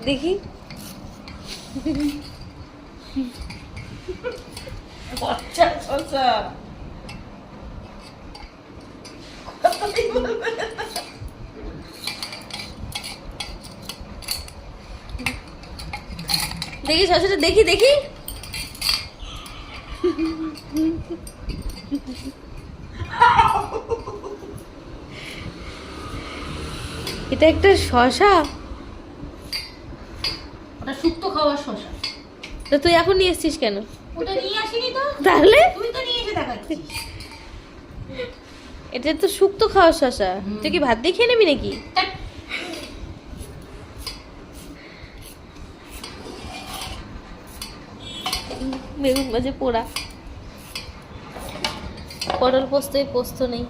দেখি। বাচ্চা শসা দেখি শসাটা, দেখি দেখি। এটা একটা শসা? ওটা শুক্তো খাওয়ার শসা। তো তুই এখন নিয়ে এসছিস কেন? ওটা নিয়ে আসিনি তো। তাহলে তুই তো নিয়ে এসে দেখাচ্ছিস। এটা তো শুক্তো খাওয়ার শসা। তুই কি ভাত দিয়ে খেয়ে নিবি নাকি? বেগুন মাঝে পোড়া। পটল পোস্ত, পোস্ত নেই।